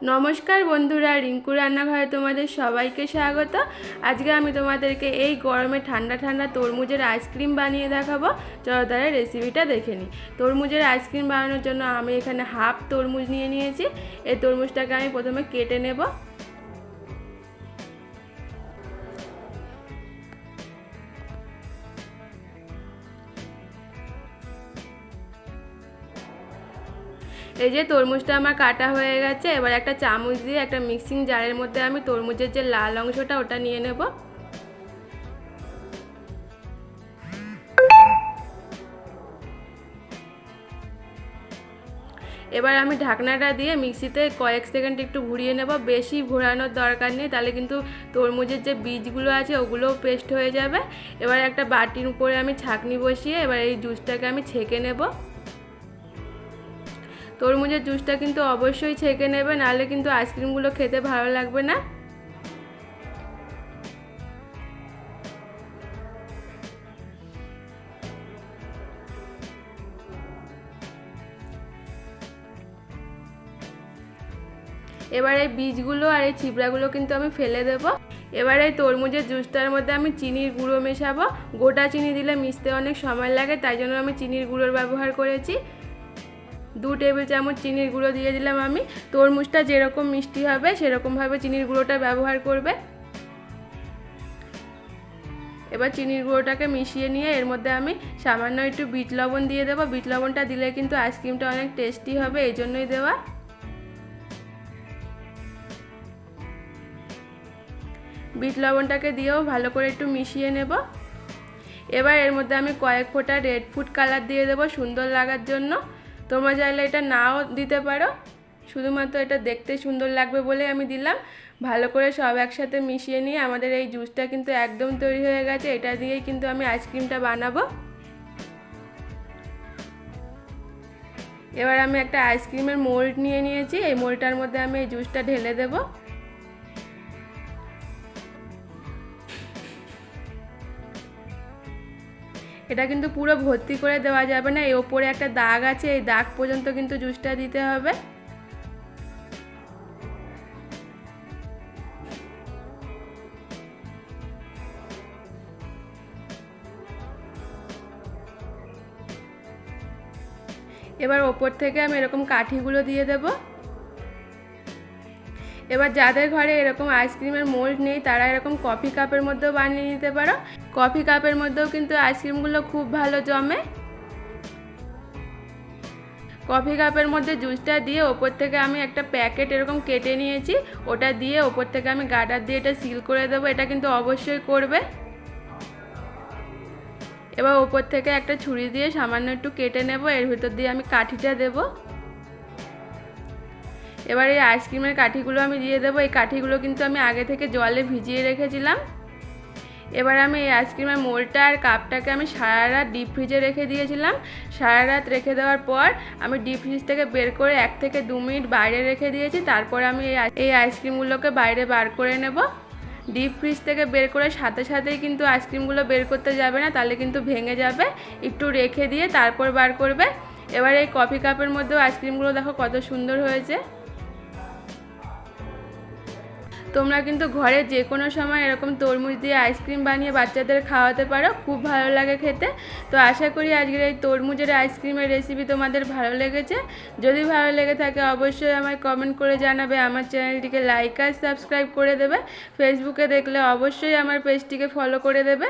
नमस्कार बंधुरा रिंकू रान्नाघरे तुम्हादेर सबाइके स्वागत। आज के आमी तोमादेरके एई गरमे ठंडा ठंडा तरमुजेर आइसक्रीम बानिये देखाबो। चलो ताहले रेसिपिटा देखे निई। तरमुजेर आइसक्रीम बानानोर जोन्नो आमी एखाने हाफ तरमुज निये नियेछि। एई तरमुजटाके आमी प्रथमे केटे नेब। এই যে তরমুজটা আমার কাটা হয়ে গেছে। এবার একটা চামচ দিয়ে একটা মিক্সিং জারের মধ্যে আমি তরমুজের যে লাল অংশটা ওটা নিয়ে নেব। এবার আমি ঢাকনাটা দিয়ে মিক্সিতে কয়েক সেকেন্ড একটু ঘুরিয়ে নেব। বেশি ঘোরানোর দরকার নেই, তাহলে কিন্তু তরমুজের যে বীজগুলো আছে ওগুলোও পেস্ট হয়ে যাবে। এবার একটা বাটির উপরে আমি ছাঁকনি বসিয়ে এবার এই জুসটাকে আমি ছেঁকে নেব। তরমুজের জুসটা কিন্তু অবশ্যই ছেঁকে নেবে, নাহলে কিন্তু আইসক্রিমগুলো খেতে ভালো লাগবে না। এবার এই বীজগুলো আর এই ছিবড়াগুলো কিন্তু আমি ফেলে দেব। এবার এই তরমুজের জুসটার মধ্যে আমি চিনির গুঁড়ো মেশাবো। গোটা চিনি দিলে মিশতে অনেক সময় লাগে, তাই জন্য আমি চিনির গুঁড়োর ব্যবহার করেছি। 2 টেবিল চামচ চিনির গুঁড়ো দিয়ে দিলাম আমি। তরমুজটা যেরকম মিষ্টি হবে সেরকমভাবে চিনির গুঁড়োটা ব্যবহার করবে। এবার চিনির গুঁড়োটাকে মিশিয়ে নিয়ে এর মধ্যে আমি সামান্য একটু বিট লবণ দিয়ে দেবো। বিট লবণটা দিলে কিন্তু আইসক্রিমটা অনেক টেস্টি হবে, এই জন্যই দেওয়া। বিট লবণটাকে দিয়েও ভালো করে একটু মিশিয়ে নেব। এবার এর মধ্যে আমি কয়েক ফোঁটা রেড ফুড কালার দিয়ে দেবো সুন্দর লাগার জন্য। তোমরা চাইলে এটা নাও দিতে পারো, শুধুমাত্র এটা দেখতে সুন্দর লাগবে বলে আমি দিলাম। ভালো করে সব একসাথে মিশিয়ে নিয়ে আমাদের এই জুসটা কিন্তু একদম তৈরি হয়ে গেছে। এটা দিয়েই কিন্তু আমি আইসক্রিমটা বানাবো। এবার আমি একটা আইসক্রিমের মোল্ড নিয়ে নিয়েছি। এই মোল্ডটার মধ্যে আমি এই জুসটা ঢেলে দেবো। এটা কিন্তু পুরো ভর্তি করে দেওয়া যাবে না, এই ওপরে একটা দাগ আছে, এই দাগ পর্যন্ত কিন্তু জুসটা দিতে হবে। এবার ওপর থেকে আমি এরকম কাঠিগুলো দিয়ে দেব। এবার যাদের ঘরে এরকম আইসক্রিমের মোল্ড নেই তারা এরকম কফি কাপের মধ্যেও বানিয়ে নিতে পারো। কফি কাপের মধ্যেও কিন্তু আইসক্রিমগুলো খুব ভালো জমে। কফি কাপের মধ্যে জুসটা দিয়ে ওপর থেকে আমি একটা প্যাকেট এরকম কেটে নিয়েছি, ওটা দিয়ে ওপর থেকে আমি গার্ডার দিয়ে এটা সিল করে দেবো। এটা কিন্তু অবশ্যই করবে। এবার ওপর থেকে একটা ছুরি দিয়ে সামান্য একটু কেটে নেব, এর ভিতর দিয়ে আমি কাঠিটা দেবো। এবার এই আইসক্রিমের কাঠিগুলো আমি দিয়ে দেবো। এই কাঠিগুলো কিন্তু আমি আগে থেকে জলে ভিজিয়ে রেখেছিলাম। এবার আমি এই আইসক্রিমের মোল্ডটা আর কাপটাকে আমি সারা রাত ডিপ ফ্রিজে রেখে দিয়েছিলাম। সারা রাত রেখে দেওয়ার পর আমি ডিপ ফ্রিজ থেকে বের করে 1 থেকে 2 মিনিট বাইরে রেখে দিয়েছি। তারপর আমি এই আইসক্রিমগুলোকে বাইরে বার করে নেব। ডিপ ফ্রিজ থেকে বের করে সাথে সাথেই কিন্তু আইসক্রিমগুলো বের করতে যাবে না, তাহলে কিন্তু ভেঙে যাবে। একটু রেখে দিয়ে তারপর বার করবে। এবার এই কফি কাপের মধ্যেও আইসক্রিমগুলো দেখো কত সুন্দর হয়েছে। তোমরা কিন্তু ঘরে যে কোনো সময় এরকম তরমুজ দিয়ে আইসক্রিম বানিয়ে বাচ্চাদের খাওয়াতে পারো, খুব ভালো লাগে খেতে। তো আশা করি আজকের এই তরমুজের আইসক্রিমের রেসিপি তোমাদের ভালো লেগেছে। যদি ভালো লেগে থাকে অবশ্যই আমায় কমেন্ট করে জানাবে। আমার চ্যানেলটিকে লাইক আর সাবস্ক্রাইব করে দেবে। ফেসবুকে দেখলে অবশ্যই আমার পেজটিকে ফলো করে দেবে।